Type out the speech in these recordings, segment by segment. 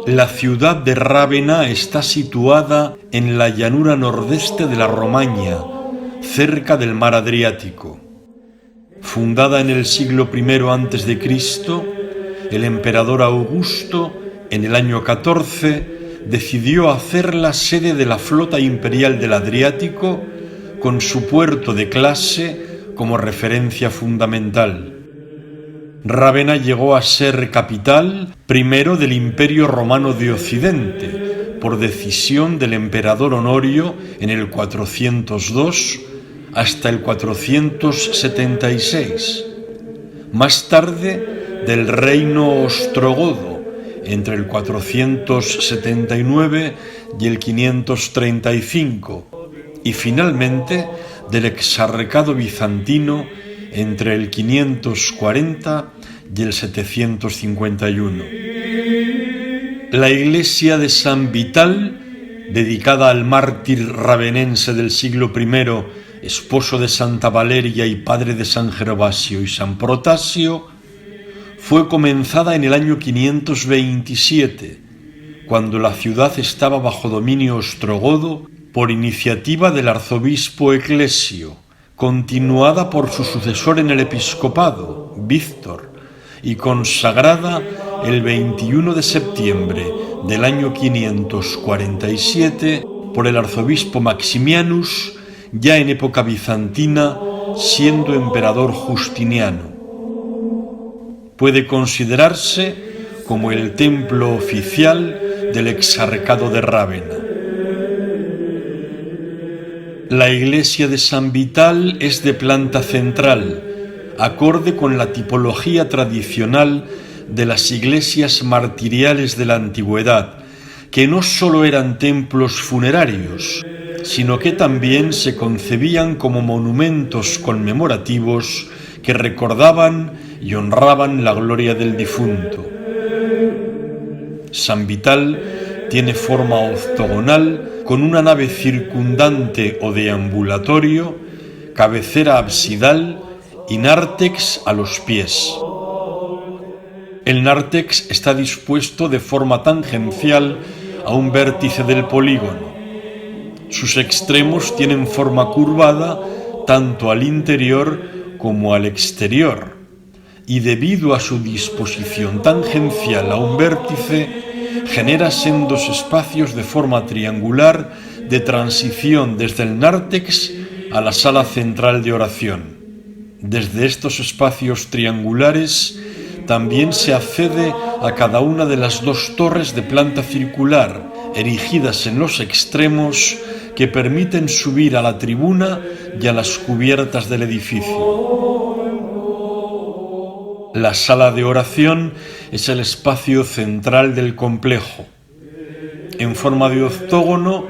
La ciudad de Rávena está situada en la llanura nordeste de la Romaña, cerca del mar Adriático. Fundada en el siglo I a.C., el emperador Augusto, en el año 14, decidió hacerla sede de la flota imperial del Adriático, con su puerto de Clase como referencia fundamental. Rávena llegó a ser capital primero del Imperio Romano de Occidente, por decisión del emperador Honorio en el 402 hasta el 476. Más tarde del reino ostrogodo entre el 479 y el 535, y finalmente del exarcado bizantino entre el 540 y el 751. La iglesia de San Vital, dedicada al mártir ravenense del siglo I, esposo de Santa Valeria y padre de San Gervasio y San Protasio, fue comenzada en el año 527, cuando la ciudad estaba bajo dominio ostrogodo, por iniciativa del arzobispo Eclesio, continuada por su sucesor en el episcopado, Víctor, y consagrada el 21 de septiembre del año 547 por el arzobispo Maximianus, ya en época bizantina, siendo emperador Justiniano. Puede considerarse como el templo oficial del exarcado de Rávena. La iglesia de San Vital es de planta central, acorde con la tipología tradicional de las iglesias martiriales de la antigüedad, que no sólo eran templos funerarios, sino que también se concebían como monumentos conmemorativos que recordaban y honraban la gloria del difunto. San Vital tiene forma octogonal, con una nave circundante o deambulatorio, cabecera absidal y nártex a los pies. El nártex está dispuesto de forma tangencial a un vértice del polígono. Sus extremos tienen forma curvada tanto al interior como al exterior, y debido a su disposición tangencial a un vértice, genera sendos espacios de forma triangular de transición desde el nártex a la sala central de oración. Desde estos espacios triangulares también se accede a cada una de las dos torres de planta circular, erigidas en los extremos, que permiten subir a la tribuna y a las cubiertas del edificio. La sala de oración es el espacio central del complejo. En forma de octógono,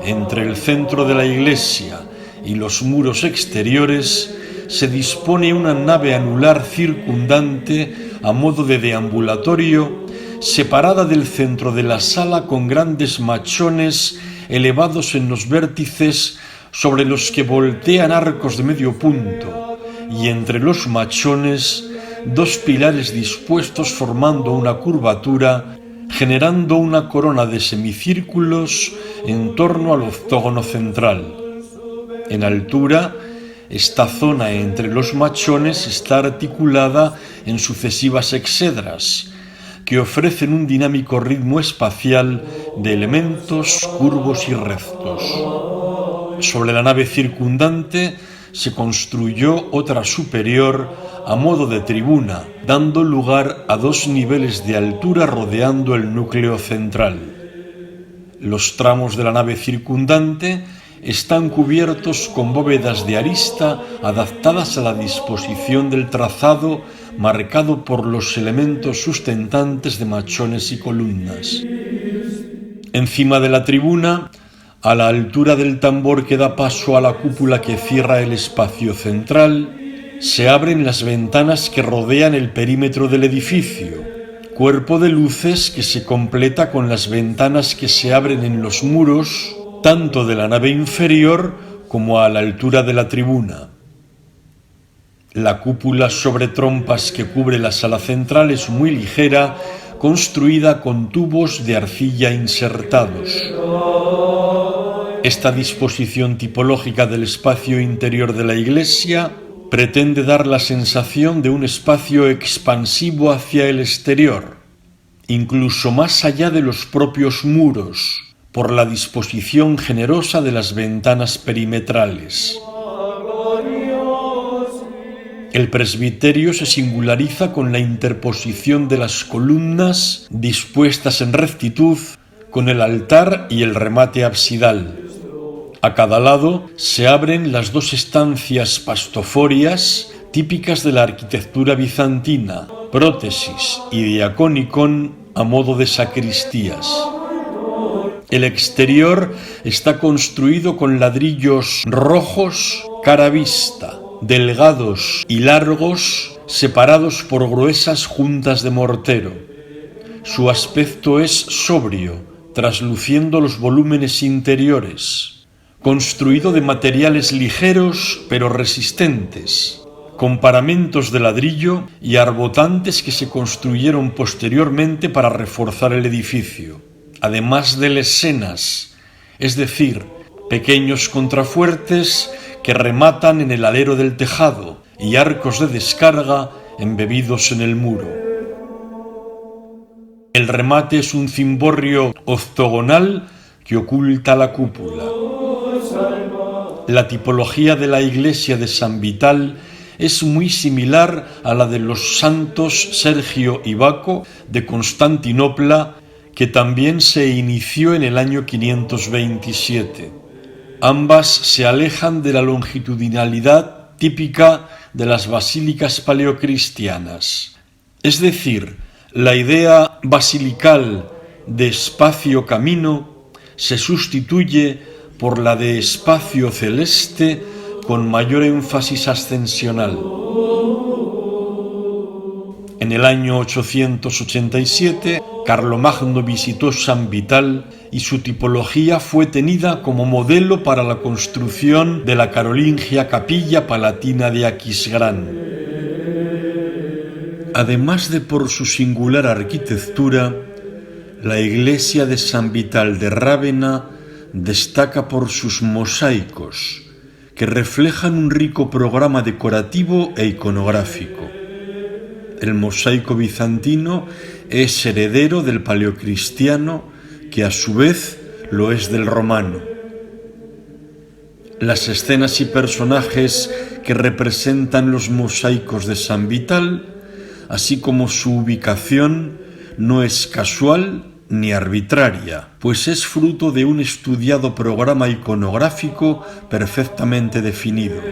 entre el centro de la iglesia y los muros exteriores, se dispone una nave anular circundante a modo de deambulatorio, separada del centro de la sala con grandes machones elevados en los vértices, sobre los que voltean arcos de medio punto, y entre los machones dos pilares dispuestos formando una curvatura, generando una corona de semicírculos en torno al octógono central. En altura, esta zona entre los machones está articulada en sucesivas exedras, que ofrecen un dinámico ritmo espacial de elementos curvos y rectos. Sobre la nave circundante se construyó otra superior a modo de tribuna, dando lugar a dos niveles de altura rodeando el núcleo central. Los tramos de la nave circundante están cubiertos con bóvedas de arista adaptadas a la disposición del trazado, marcado por los elementos sustentantes de machones y columnas. Encima de la tribuna, a la altura del tambor que da paso a la cúpula que cierra el espacio central, se abren las ventanas que rodean el perímetro del edificio, cuerpo de luces que se completa con las ventanas que se abren en los muros, tanto de la nave inferior como a la altura de la tribuna. La cúpula sobre trompas que cubre la sala central es muy ligera, construida con tubos de arcilla insertados. Esta disposición tipológica del espacio interior de la iglesia pretende dar la sensación de un espacio expansivo hacia el exterior, incluso más allá de los propios muros, por la disposición generosa de las ventanas perimetrales. El presbiterio se singulariza con la interposición de las columnas dispuestas en rectitud, con el altar y el remate absidal. A cada lado se abren las dos estancias pastoforias típicas de la arquitectura bizantina, prótesis y diaconicón a modo de sacristías. El exterior está construido con ladrillos rojos cara vista, delgados y largos, separados por gruesas juntas de mortero. Su aspecto es sobrio, trasluciendo los volúmenes interiores, construido de materiales ligeros pero resistentes, con paramentos de ladrillo y arbotantes que se construyeron posteriormente para reforzar el edificio, además de lesenas, es decir, pequeños contrafuertes que rematan en el alero del tejado y arcos de descarga embebidos en el muro. El remate es un cimborrio octogonal que oculta la cúpula. La tipología de la iglesia de San Vital es muy similar a la de los santos Sergio y Baco de Constantinopla, que también se inició en el año 527. Ambas se alejan de la longitudinalidad típica de las basílicas paleocristianas. Es decir, la idea basilical de espacio-camino se sustituye por la de espacio celeste con mayor énfasis ascensional. En el año 887, Carlomagno visitó San Vital y su tipología fue tenida como modelo para la construcción de la carolingia capilla palatina de Aquisgrán. Además de por su singular arquitectura, la iglesia de San Vital de Rávena destaca por sus mosaicos, que reflejan un rico programa decorativo e iconográfico. El mosaico bizantino es heredero del paleocristiano, que a su vez lo es del romano. Las escenas y personajes que representan los mosaicos de San Vital, así como su ubicación, no es casual ni arbitraria, pues es fruto de un estudiado programa iconográfico perfectamente definido.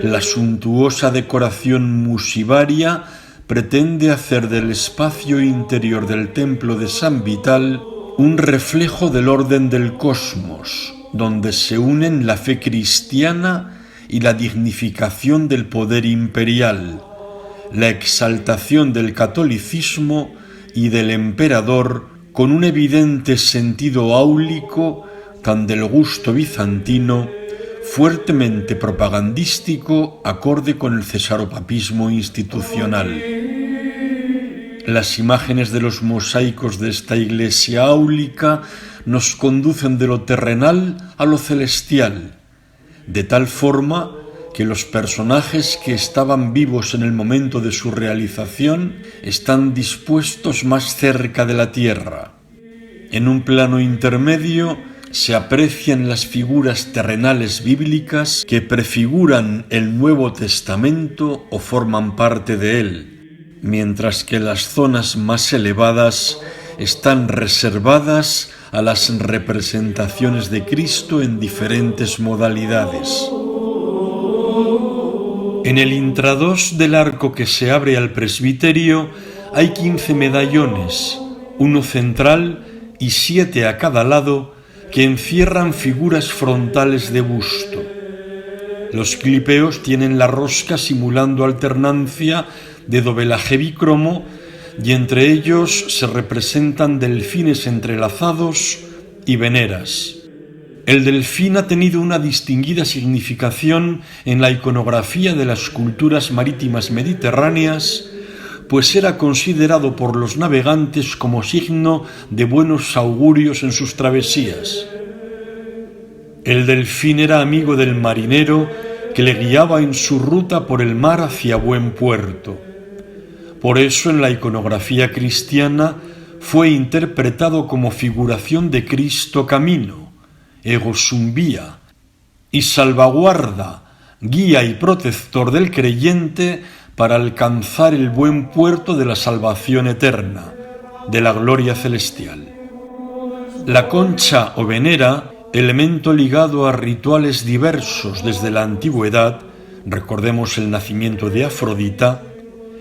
La suntuosa decoración musivaria pretende hacer del espacio interior del templo de San Vital un reflejo del orden del cosmos, donde se unen la fe cristiana y la dignificación del poder imperial, la exaltación del catolicismo y del emperador, con un evidente sentido áulico tan del gusto bizantino, fuertemente propagandístico, acorde con el cesaropapismo institucional. Las imágenes de los mosaicos de esta iglesia áulica nos conducen de lo terrenal a lo celestial, de tal forma que los personajes que estaban vivos en el momento de su realización están dispuestos más cerca de la tierra. En un plano intermedio se aprecian las figuras terrenales bíblicas que prefiguran el Nuevo Testamento o forman parte de él, mientras que las zonas más elevadas están reservadas a las representaciones de Cristo en diferentes modalidades. En el intradós del arco que se abre al presbiterio hay 15 medallones, uno central y 7 a cada lado, que encierran figuras frontales de busto. Los clipeos tienen la rosca simulando alternancia de dobelaje bícromo y entre ellos se representan delfines entrelazados y veneras. El delfín ha tenido una distinguida significación en la iconografía de las culturas marítimas mediterráneas, pues era considerado por los navegantes como signo de buenos augurios en sus travesías. El delfín era amigo del marinero que le guiaba en su ruta por el mar hacia buen puerto. Por eso en la iconografía cristiana fue interpretado como figuración de Cristo camino, ego sum via, y salvaguarda, guía y protector del creyente para alcanzar el buen puerto de la salvación eterna, de la gloria celestial. La concha o venera, elemento ligado a rituales diversos desde la antigüedad, recordemos el nacimiento de Afrodita,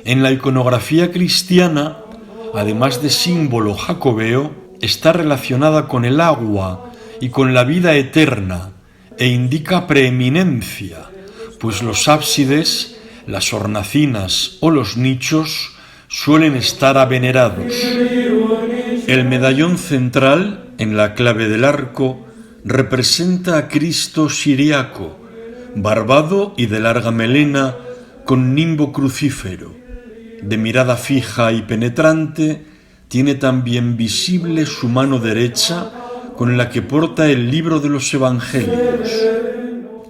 en la iconografía cristiana, además de símbolo jacobeo, está relacionada con el agua y con la vida eterna e indica preeminencia, pues los ábsides, las hornacinas o los nichos suelen estar avenerados. El medallón central, en la clave del arco, representa a Cristo siriaco, barbado y de larga melena, con nimbo crucífero. De mirada fija y penetrante, tiene también visible su mano derecha con la que porta el libro de los Evangelios.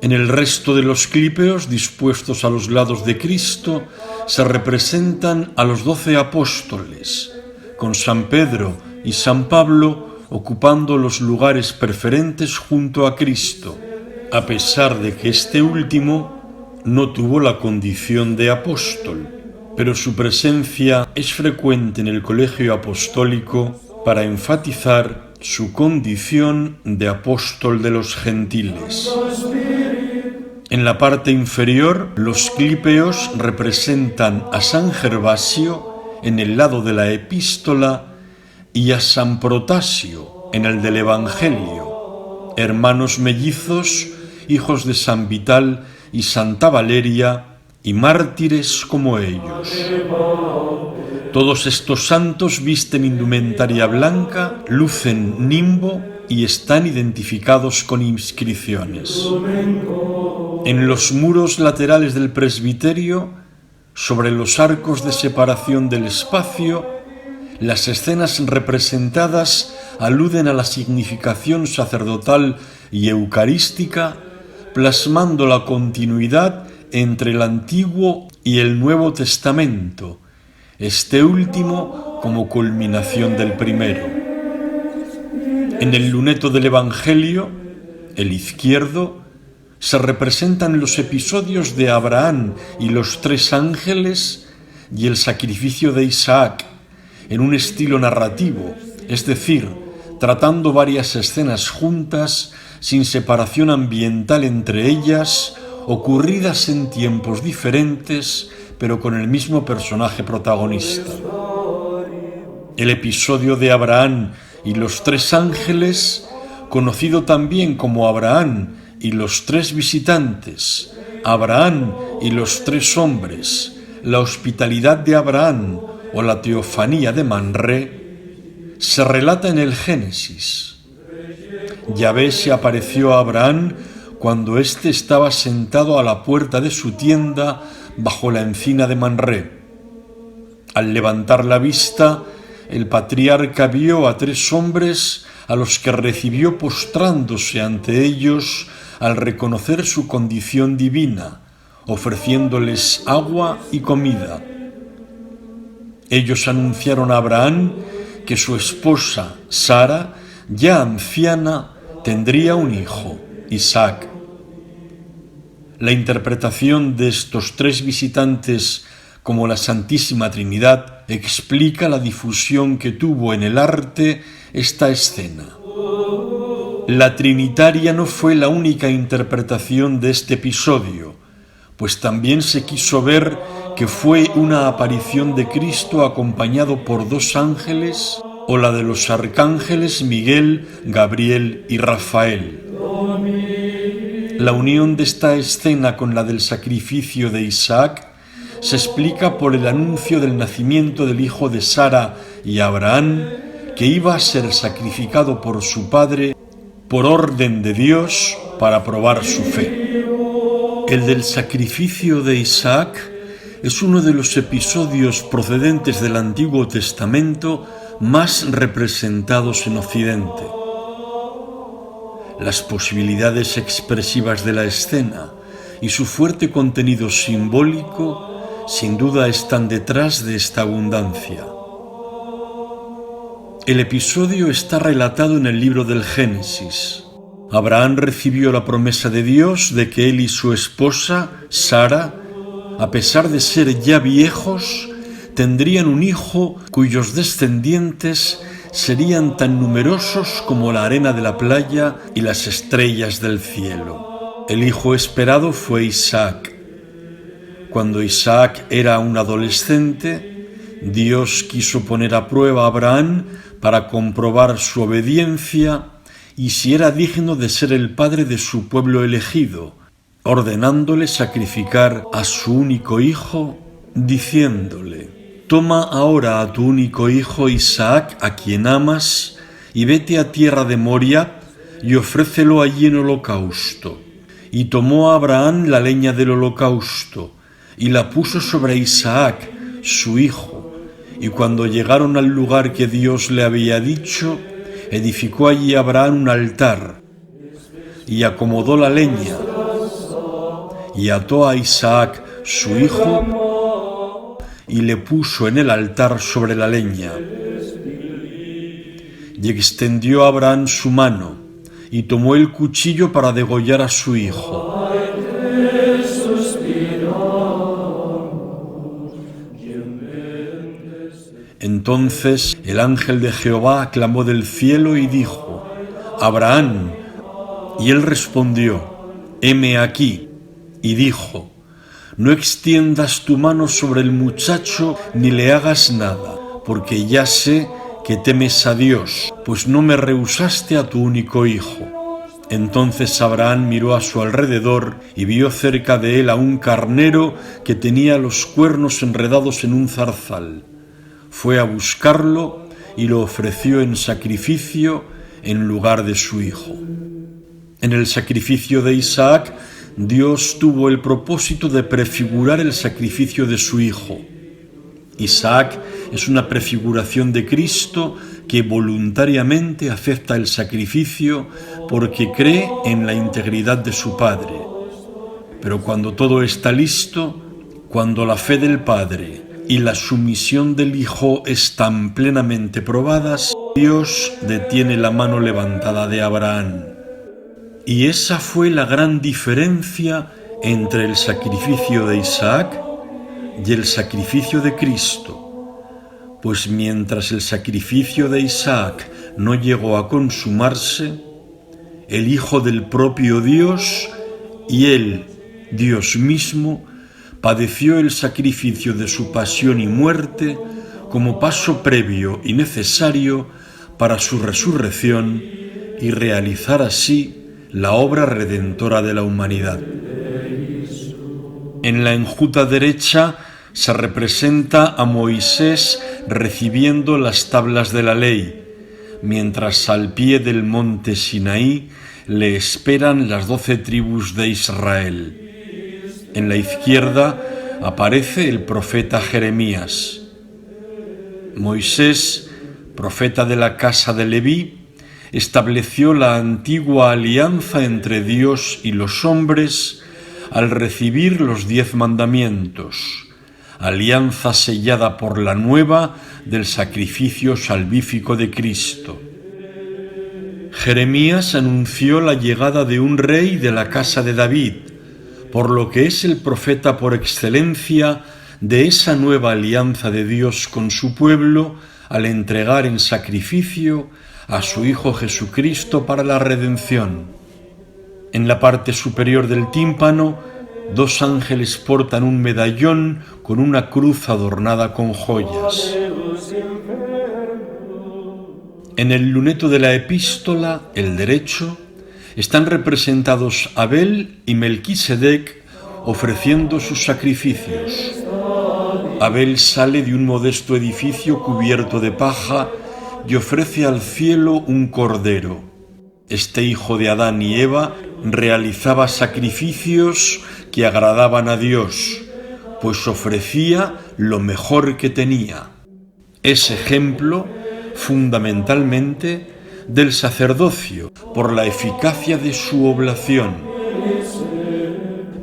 En el resto de los clípeos dispuestos a los lados de Cristo se representan a los 12 apóstoles, con San Pedro y San Pablo ocupando los lugares preferentes junto a Cristo, a pesar de que este último no tuvo la condición de apóstol, pero su presencia es frecuente en el colegio apostólico para enfatizar su condición de apóstol de los gentiles. En la parte inferior, los clípeos representan a San Gervasio en el lado de la epístola y a San Protasio en el del Evangelio, hermanos mellizos, hijos de San Vital y Santa Valeria, y mártires como ellos. Todos estos santos visten indumentaria blanca, lucen nimbo y están identificados con inscripciones. En los muros laterales del presbiterio, sobre los arcos de separación del espacio, las escenas representadas aluden a la significación sacerdotal y eucarística, plasmando la continuidad entre el Antiguo y el Nuevo Testamento, este último como culminación del primero. En el luneto del Evangelio, el izquierdo, se representan los episodios de Abraham y los 3 ángeles y el sacrificio de Isaac, en un estilo narrativo, es decir, tratando varias escenas juntas, sin separación ambiental entre ellas, ocurridas en tiempos diferentes, pero con el mismo personaje protagonista. El episodio de Abraham y los 3 ángeles, conocido también como Abraham y los 3 visitantes, Abraham y los 3 hombres, la hospitalidad de Abraham o la teofanía de Manré, se relata en el Génesis. Yahvé se apareció a Abraham cuando éste estaba sentado a la puerta de su tienda bajo la encina de Manré. Al levantar la vista, el patriarca vio a 3 hombres a los que recibió postrándose ante ellos al reconocer su condición divina, ofreciéndoles agua y comida. Ellos anunciaron a Abraham que su esposa, Sara, ya anciana, tendría un hijo, Isaac. La interpretación de estos 3 visitantes como la Santísima Trinidad explica la difusión que tuvo en el arte esta escena. La trinitaria no fue la única interpretación de este episodio, pues también se quiso ver que fue una aparición de Cristo acompañado por 2 ángeles, o la de los arcángeles Miguel, Gabriel y Rafael. La unión de esta escena con la del sacrificio de Isaac se explica por el anuncio del nacimiento del hijo de Sara y Abraham, que iba a ser sacrificado por su padre por orden de Dios para probar su fe. El del sacrificio de Isaac es uno de los episodios procedentes del Antiguo Testamento más representados en Occidente. Las posibilidades expresivas de la escena y su fuerte contenido simbólico sin duda están detrás de esta abundancia. El episodio está relatado en el libro del Génesis. Abraham recibió la promesa de Dios de que él y su esposa, Sara, a pesar de ser ya viejos, tendrían un hijo cuyos descendientes serían tan numerosos como la arena de la playa y las estrellas del cielo. El hijo esperado fue Isaac. Cuando Isaac era un adolescente, Dios quiso poner a prueba a Abraham para comprobar su obediencia y si era digno de ser el padre de su pueblo elegido, ordenándole sacrificar a su único hijo, diciéndole: «Toma ahora a tu único hijo Isaac, a quien amas, y vete a tierra de Moria y ofrécelo allí en holocausto». Y tomó a Abraham la leña del holocausto y la puso sobre Isaac, su hijo, y cuando llegaron al lugar que Dios le había dicho, edificó allí Abraham un altar, y acomodó la leña, y ató a Isaac, su hijo, y le puso en el altar sobre la leña. Y extendió Abraham su mano, y tomó el cuchillo para degollar a su hijo. Entonces el ángel de Jehová clamó del cielo y dijo: «Abraham». Y él respondió: «Heme aquí». Y dijo: «No extiendas tu mano sobre el muchacho ni le hagas nada, porque ya sé que temes a Dios, pues no me rehusaste a tu único hijo». Entonces Abraham miró a su alrededor y vio cerca de él a un carnero que tenía los cuernos enredados en un zarzal. Fue a buscarlo y lo ofreció en sacrificio en lugar de su hijo. En el sacrificio de Isaac, Dios tuvo el propósito de prefigurar el sacrificio de su hijo. Isaac es una prefiguración de Cristo que voluntariamente acepta el sacrificio porque cree en la integridad de su Padre. Pero cuando todo está listo, cuando la fe del Padre y la sumisión del Hijo están plenamente probadas, Dios detiene la mano levantada de Abraham. Y esa fue la gran diferencia entre el sacrificio de Isaac y el sacrificio de Cristo, pues mientras el sacrificio de Isaac no llegó a consumarse, el Hijo del propio Dios y él, Dios mismo, padeció el sacrificio de su pasión y muerte como paso previo y necesario para su resurrección y realizar así la obra redentora de la humanidad. En la enjuta derecha se representa a Moisés recibiendo las tablas de la ley, mientras al pie del monte Sinaí le esperan las 12 tribus de Israel. En la izquierda aparece el profeta Jeremías. Moisés, profeta de la casa de Leví, estableció la antigua alianza entre Dios y los hombres al recibir los 10 mandamientos, alianza sellada por la nueva del sacrificio salvífico de Cristo. Jeremías anunció la llegada de un rey de la casa de David, por lo que es el profeta por excelencia de esa nueva alianza de Dios con su pueblo al entregar en sacrificio a su Hijo Jesucristo para la redención. En la parte superior del tímpano, 2 ángeles portan un medallón con una cruz adornada con joyas. En el luneto de la epístola, el derecho, están representados Abel y Melquisedec ofreciendo sus sacrificios. Abel sale de un modesto edificio cubierto de paja y ofrece al cielo un cordero. Este hijo de Adán y Eva realizaba sacrificios que agradaban a Dios, pues ofrecía lo mejor que tenía. Es ejemplo, fundamentalmente, del sacerdocio por la eficacia de su oblación.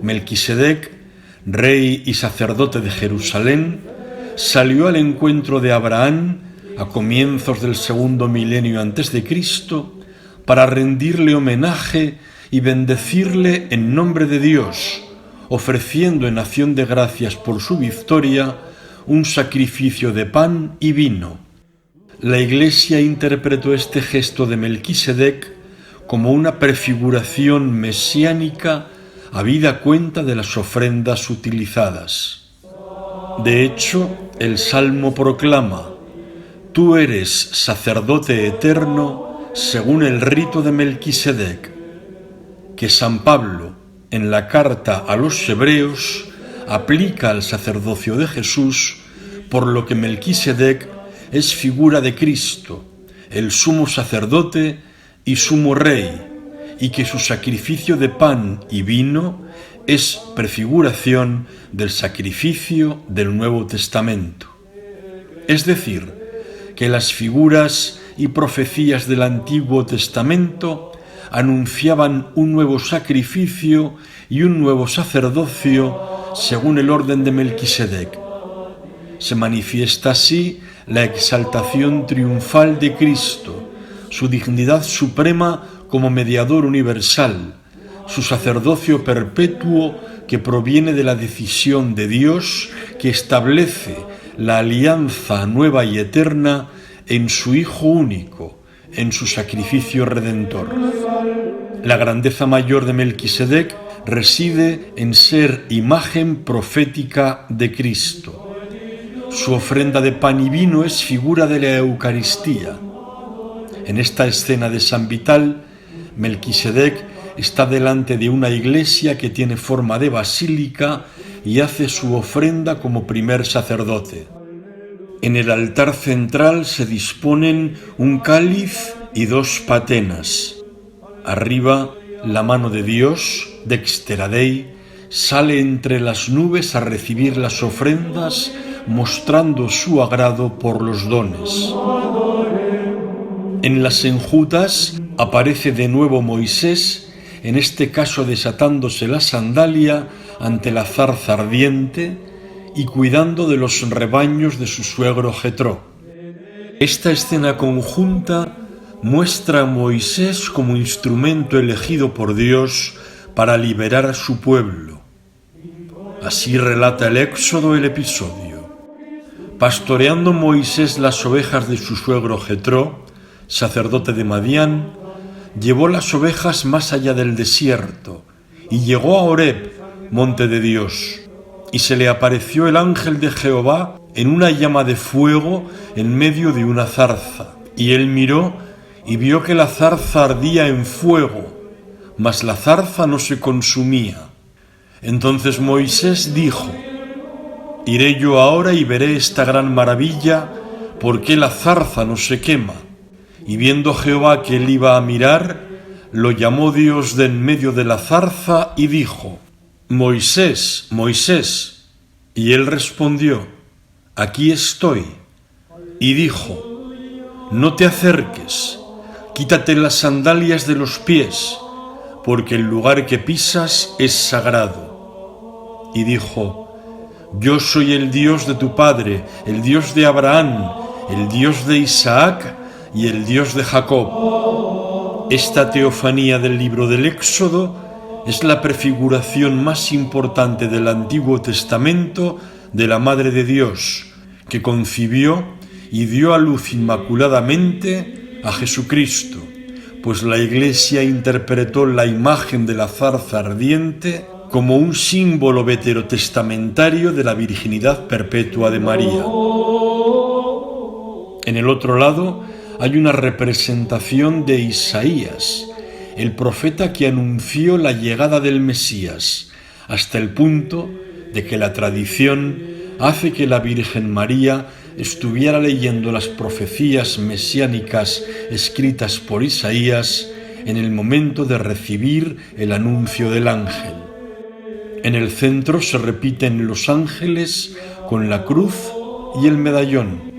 Melquisedec, rey y sacerdote de Jerusalén, salió al encuentro de Abraham a comienzos del segundo milenio antes de Cristo para rendirle homenaje y bendecirle en nombre de Dios, ofreciendo en acción de gracias por su victoria un sacrificio de pan y vino. La Iglesia interpretó este gesto de Melquisedec como una prefiguración mesiánica habida cuenta de las ofrendas utilizadas. De hecho, el Salmo proclama: «Tú eres sacerdote eterno según el rito de Melquisedec», que San Pablo, en la carta a los Hebreos, aplica al sacerdocio de Jesús, por lo que Melquisedec es figura de Cristo, el sumo sacerdote y sumo rey, y que su sacrificio de pan y vino es prefiguración del sacrificio del Nuevo Testamento. Es decir, que las figuras y profecías del Antiguo Testamento anunciaban un nuevo sacrificio y un nuevo sacerdocio según el orden de Melquisedec. Se manifiesta así la exaltación triunfal de Cristo, su dignidad suprema como mediador universal, su sacerdocio perpetuo que proviene de la decisión de Dios que establece la alianza nueva y eterna en su Hijo único, en su sacrificio redentor. La grandeza mayor de Melquisedec reside en ser imagen profética de Cristo. Su ofrenda de pan y vino es figura de la Eucaristía. En esta escena de San Vital, Melquisedec está delante de una iglesia que tiene forma de basílica y hace su ofrenda como primer sacerdote. En el altar central se disponen un cáliz y dos patenas. Arriba, la mano de Dios, Dextera Dei, sale entre las nubes a recibir las ofrendas, mostrando su agrado por los dones. En las enjutas aparece de nuevo Moisés, en este caso desatándose la sandalia ante la zarza ardiente y cuidando de los rebaños de su suegro Jetró. Esta escena conjunta muestra a Moisés como instrumento elegido por Dios para liberar a su pueblo. Así relata el Éxodo el episodio. Pastoreando Moisés las ovejas de su suegro Jetró, sacerdote de Madián, llevó las ovejas más allá del desierto y llegó a Horeb, monte de Dios, y se le apareció el ángel de Jehová en una llama de fuego en medio de una zarza. Y él miró y vio que la zarza ardía en fuego, mas la zarza no se consumía. Entonces Moisés dijo: «Iré yo ahora y veré esta gran maravilla, ¿por qué la zarza no se quema?». Y viendo Jehová que él iba a mirar, lo llamó Dios de en medio de la zarza y dijo: «Moisés, Moisés». Y él respondió: «Aquí estoy». Y dijo: «No te acerques, quítate las sandalias de los pies, porque el lugar que pisas es sagrado». Y dijo: «Yo soy el Dios de tu padre, el Dios de Abraham, el Dios de Isaac y el Dios de Jacob». Esta teofanía del libro del Éxodo es la prefiguración más importante del Antiguo Testamento de la Madre de Dios, que concibió y dio a luz inmaculadamente a Jesucristo, pues la Iglesia interpretó la imagen de la zarza ardiente como un símbolo veterotestamentario de la virginidad perpetua de María. En el otro lado hay una representación de Isaías, el profeta que anunció la llegada del Mesías, hasta el punto de que la tradición hace que la Virgen María estuviera leyendo las profecías mesiánicas escritas por Isaías en el momento de recibir el anuncio del ángel. En el centro se repiten los ángeles con la cruz y el medallón.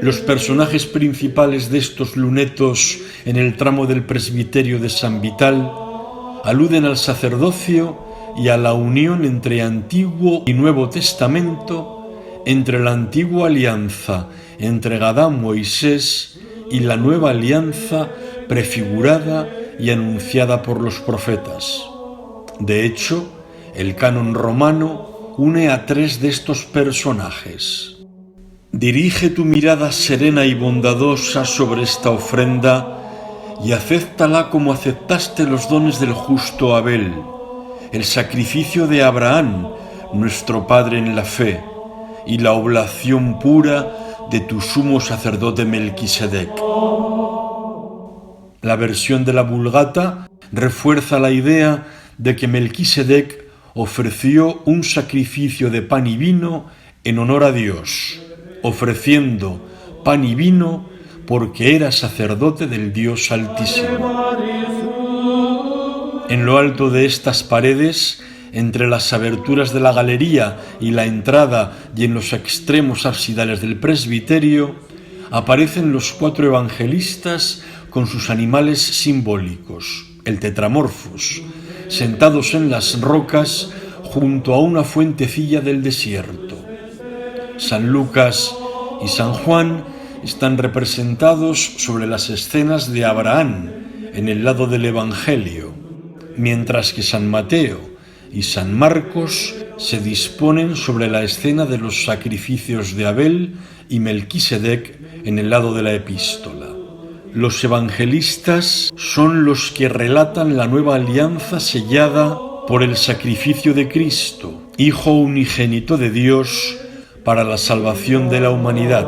Los personajes principales de estos lunetos en el tramo del presbiterio de San Vital aluden al sacerdocio y a la unión entre Antiguo y Nuevo Testamento, entre la antigua alianza entregada a Moisés y la nueva alianza prefigurada y anunciada por los profetas. De hecho, el canon romano une a 3 de estos personajes. Dirige tu mirada serena y bondadosa sobre esta ofrenda y acéptala como aceptaste los dones del justo Abel, el sacrificio de Abraham, nuestro padre en la fe, y la oblación pura de tu sumo sacerdote Melquisedec. La versión de la Vulgata refuerza la idea de que Melquisedec ofreció un sacrificio de pan y vino en honor a Dios, ofreciendo pan y vino porque era sacerdote del Dios Altísimo. En lo alto de estas paredes, entre las aberturas de la galería y la entrada y en los extremos absidales del presbiterio, aparecen los 4 evangelistas con sus animales simbólicos, el tetramorfos, sentados en las rocas junto a una fuentecilla del desierto. San Lucas y San Juan están representados sobre las escenas de Abraham en el lado del Evangelio, mientras que San Mateo y San Marcos se disponen sobre la escena de los sacrificios de Abel y Melquisedec en el lado de la epístola. Los evangelistas son los que relatan la nueva alianza sellada por el sacrificio de Cristo, Hijo unigénito de Dios, para la salvación de la humanidad.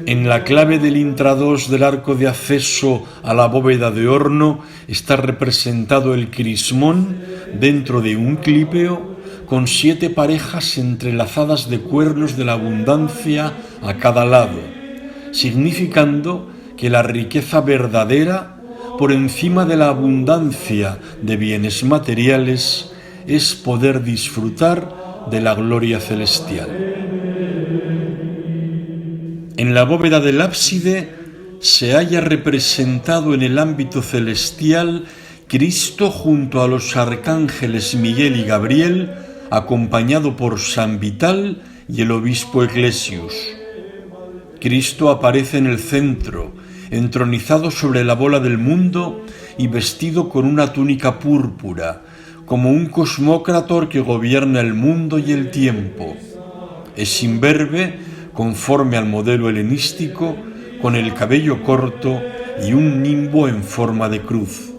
En la clave del intradós del arco de acceso a la bóveda de horno está representado el crismón dentro de un clípeo con 7 parejas entrelazadas de cuernos de la abundancia a cada lado, significando que la riqueza verdadera, por encima de la abundancia de bienes materiales, es poder disfrutar de la gloria celestial. En la bóveda del ábside se halla representado en el ámbito celestial Cristo junto a los arcángeles Miguel y Gabriel, acompañado por San Vital y el obispo Ecclesius. Cristo aparece en el centro, entronizado sobre la bola del mundo y vestido con una túnica púrpura, como un cosmócrator que gobierna el mundo y el tiempo. Es imberbe, conforme al modelo helenístico, con el cabello corto y un nimbo en forma de cruz.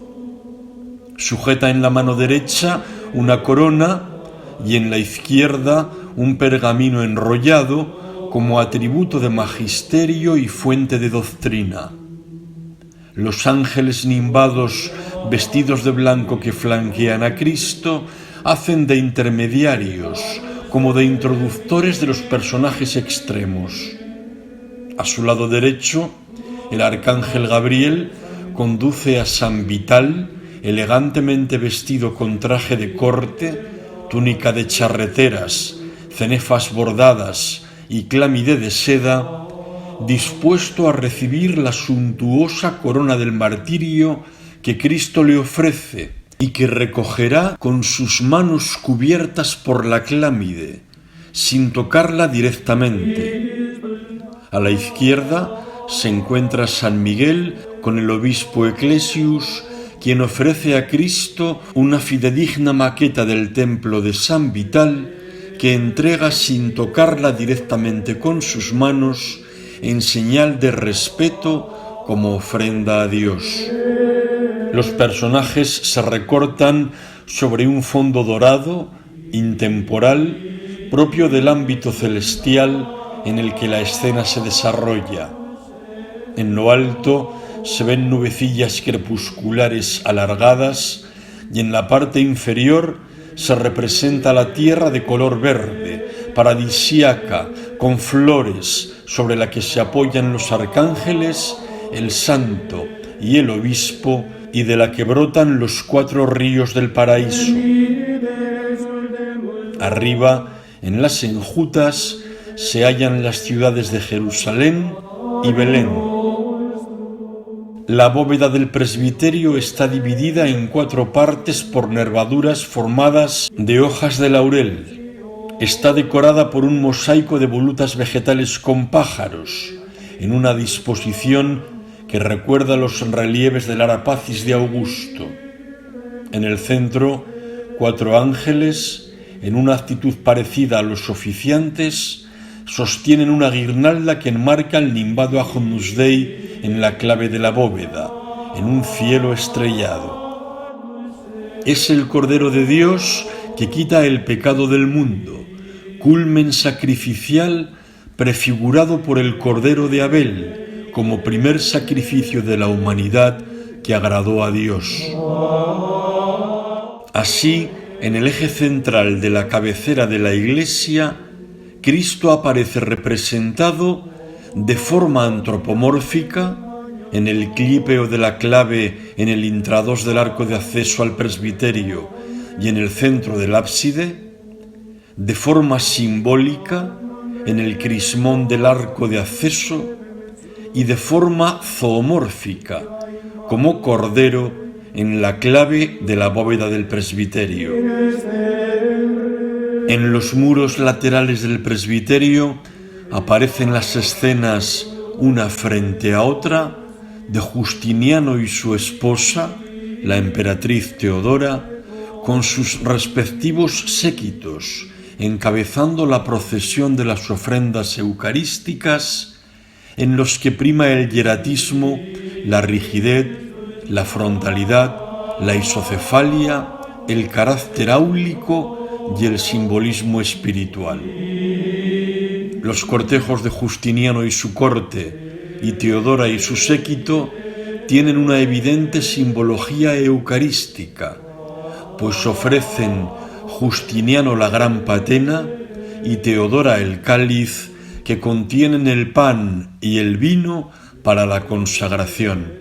Sujeta en la mano derecha una corona y en la izquierda un pergamino enrollado como atributo de magisterio y fuente de doctrina. Los ángeles nimbados vestidos de blanco que flanquean a Cristo hacen de intermediarios, como de introductores de los personajes extremos. A su lado derecho, el arcángel Gabriel conduce a San Vital, elegantemente vestido con traje de corte, túnica de charreteras, cenefas bordadas y clámide de seda, dispuesto a recibir la suntuosa corona del martirio que Cristo le ofrece y que recogerá con sus manos cubiertas por la clámide, sin tocarla directamente. A la izquierda se encuentra San Miguel con el obispo Ecclesius, quien ofrece a Cristo una fidedigna maqueta del templo de San Vital que entrega sin tocarla directamente con sus manos en señal de respeto como ofrenda a Dios. Los personajes se recortan sobre un fondo dorado, intemporal, propio del ámbito celestial en el que la escena se desarrolla. En lo alto se ven nubecillas crepusculares alargadas y en la parte inferior se representa la tierra de color verde, paradisíaca, con flores, sobre la que se apoyan los arcángeles, el santo y el obispo, y de la que brotan los 4 ríos del paraíso. Arriba, en las enjutas, se hallan las ciudades de Jerusalén y Belén. La bóveda del presbiterio está dividida en 4 partes por nervaduras formadas de hojas de laurel. Está decorada por un mosaico de volutas vegetales con pájaros, en una disposición que recuerda los relieves del Arapacis de Augusto. En el centro, 4 ángeles, en una actitud parecida a los oficiantes, sostienen una guirnalda que enmarca el nimbado Agnus Dei en la clave de la bóveda, en un cielo estrellado. Es el Cordero de Dios que quita el pecado del mundo, culmen sacrificial prefigurado por el Cordero de Abel, como primer sacrificio de la humanidad que agradó a Dios. Así, en el eje central de la cabecera de la Iglesia, Cristo aparece representado de forma antropomórfica en el clípeo de la clave en el intrados del arco de acceso al presbiterio y en el centro del ábside, de forma simbólica en el crismón del arco de acceso y de forma zoomórfica, como cordero en la clave de la bóveda del presbiterio. En los muros laterales del presbiterio aparecen las escenas, una frente a otra, de Justiniano y su esposa, la emperatriz Teodora, con sus respectivos séquitos, encabezando la procesión de las ofrendas eucarísticas, en los que prima el hieratismo, la rigidez, la frontalidad, la isocefalia, el carácter áulico y el simbolismo espiritual. Los cortejos de Justiniano y su corte y Teodora y su séquito tienen una evidente simbología eucarística, pues ofrecen Justiniano la gran patena y Teodora el cáliz que contienen el pan y el vino para la consagración.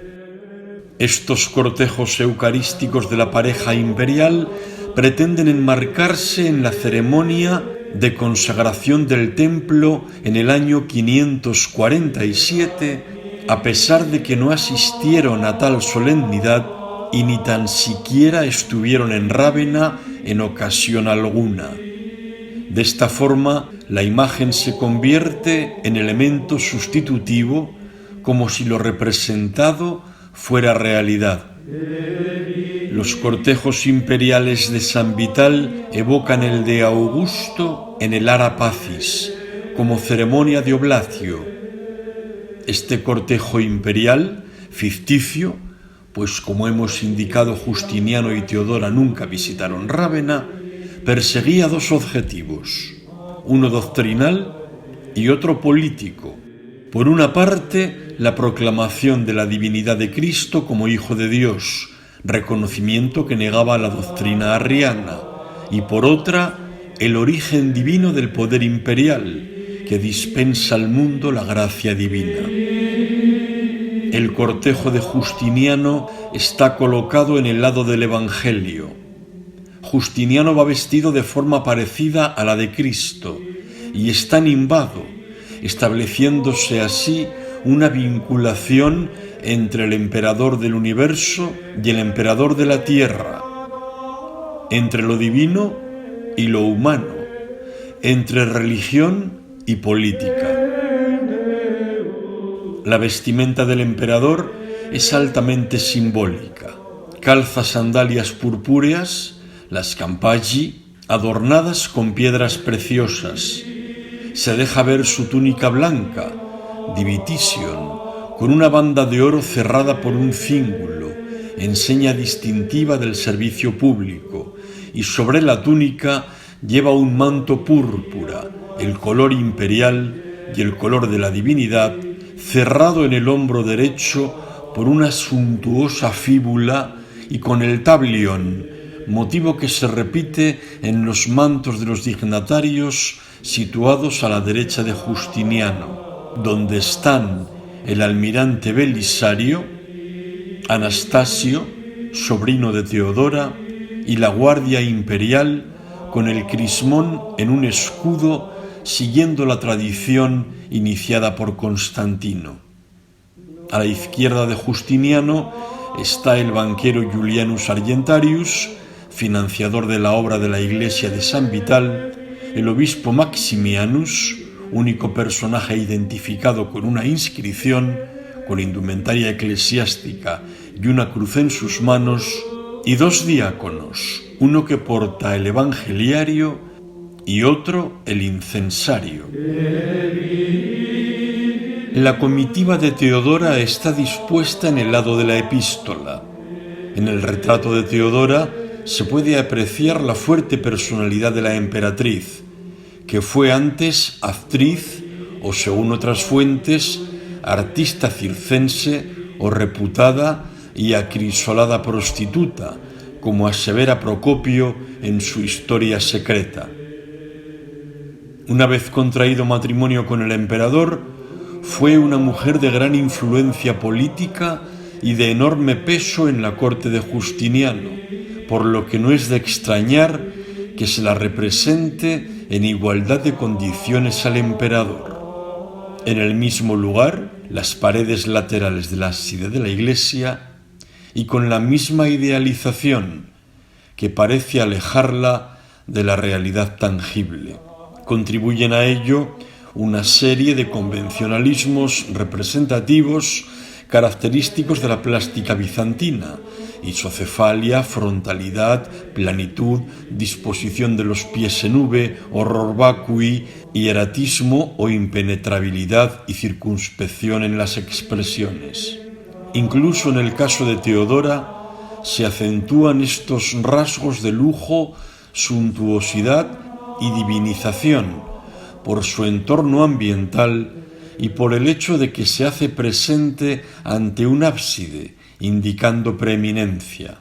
Estos cortejos eucarísticos de la pareja imperial pretenden enmarcarse en la ceremonia de consagración del templo en el año 547, a pesar de que no asistieron a tal solemnidad y ni tan siquiera estuvieron en Rávena en ocasión alguna. De esta forma, la imagen se convierte en elemento sustitutivo, como si lo representado fuera realidad. Los cortejos imperiales de San Vital evocan el de Augusto en el Arapacis, como ceremonia de oblacio. Este cortejo imperial, ficticio, pues como hemos indicado, Justiniano y Teodora nunca visitaron Rávena, perseguía 2 objetivos, uno doctrinal y otro político. Por una parte, la proclamación de la divinidad de Cristo como Hijo de Dios, reconocimiento que negaba la doctrina arriana, y por otra, el origen divino del poder imperial, que dispensa al mundo la gracia divina. El cortejo de Justiniano está colocado en el lado del Evangelio. Justiniano va vestido de forma parecida a la de Cristo y está nimbado, estableciéndose así una vinculación entre el emperador del universo y el emperador de la tierra, entre lo divino y lo humano, entre religión y política. La vestimenta del emperador es altamente simbólica. Calza sandalias purpúreas, las campaggi, adornadas con piedras preciosas. Se deja ver su túnica blanca, divitation, con una banda de oro cerrada por un cíngulo, en seña distintiva del servicio público, y sobre la túnica lleva un manto púrpura, el color imperial y el color de la divinidad, cerrado en el hombro derecho por una suntuosa fíbula y con el tablión, motivo que se repite en los mantos de los dignatarios situados a la derecha de Justiniano. donde están el almirante Belisario, Anastasio, sobrino de Teodora, y la guardia imperial con el crismón en un escudo siguiendo la tradición iniciada por Constantino. A la izquierda de Justiniano está el banquero Julianus Argentarius, financiador de la obra de la iglesia de San Vital, el obispo Maximianus, único personaje identificado con una inscripción, con indumentaria eclesiástica y una cruz en sus manos, y dos diáconos, uno que porta el evangeliario y otro el incensario. La comitiva de Teodora está dispuesta en el lado de la epístola. En el retrato de Teodora se puede apreciar la fuerte personalidad de la emperatriz, que fue antes actriz o, según otras fuentes, artista circense o reputada y acrisolada prostituta, como asevera Procopio en su Historia Secreta. Una vez contraído matrimonio con el emperador, fue una mujer de gran influencia política y de enorme peso en la corte de Justiniano, por lo que no es de extrañar que se la represente en igualdad de condiciones al emperador. En el mismo lugar, las paredes laterales de la ábside de la iglesia, y con la misma idealización que parece alejarla de la realidad tangible. Contribuyen a ello una serie de convencionalismos representativos característicos de la plástica bizantina: isocefalia, frontalidad, planitud, disposición de los pies en V, horror vacui, hieratismo o impenetrabilidad y circunspección en las expresiones. Incluso en el caso de Teodora se acentúan estos rasgos de lujo, suntuosidad y divinización por su entorno ambiental y por el hecho de que se hace presente ante un ábside, indicando preeminencia.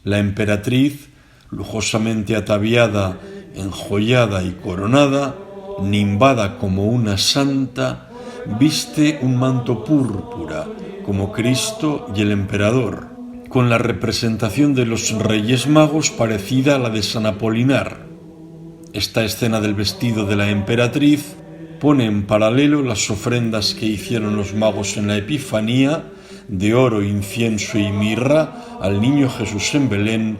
La emperatriz, lujosamente ataviada, enjollada y coronada, nimbada como una santa, viste un manto púrpura, como Cristo y el emperador, con la representación de los Reyes Magos parecida a la de San Apolinar. Esta escena del vestido de la emperatriz pone en paralelo las ofrendas que hicieron los magos en la Epifanía, de oro, incienso y mirra, al niño Jesús en Belén,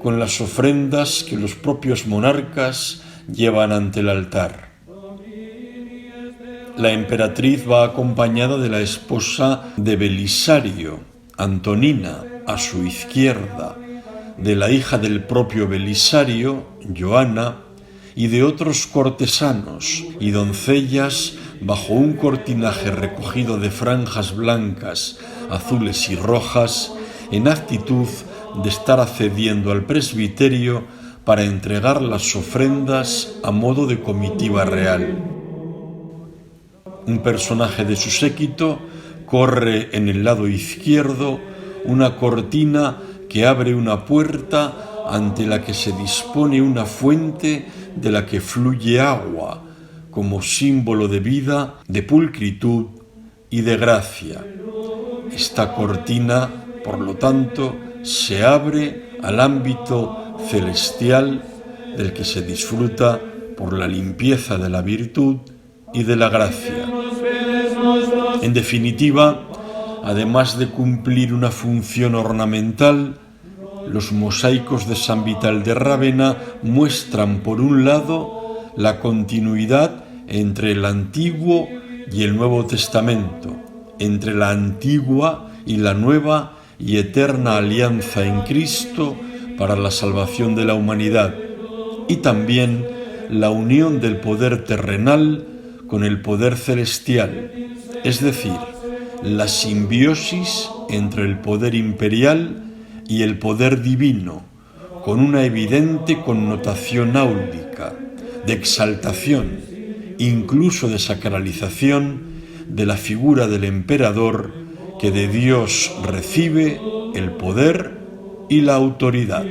con las ofrendas que los propios monarcas llevan ante el altar. La emperatriz va acompañada de la esposa de Belisario, Antonina, a su izquierda, de la hija del propio Belisario, Joana, y de otros cortesanos y doncellas bajo un cortinaje recogido de franjas blancas, azules y rojas, en actitud de estar accediendo al presbiterio para entregar las ofrendas a modo de comitiva real. Un personaje de su séquito corre en el lado izquierdo una cortina que abre una puerta ante la que se dispone una fuente de la que fluye agua, como símbolo de vida, de pulcritud y de gracia. Esta cortina, por lo tanto, se abre al ámbito celestial del que se disfruta por la limpieza de la virtud y de la gracia. En definitiva, además de cumplir una función ornamental, los mosaicos de San Vital de Rávena muestran, por un lado, la continuidad entre el Antiguo y el Nuevo Testamento, entre la antigua y la nueva y eterna alianza en Cristo para la salvación de la humanidad, y también la unión del poder terrenal con el poder celestial, es decir, la simbiosis entre el poder imperial y el poder divino, con una evidente connotación áulica, de exaltación, incluso de sacralización de la figura del emperador, que de Dios recibe el poder y la autoridad.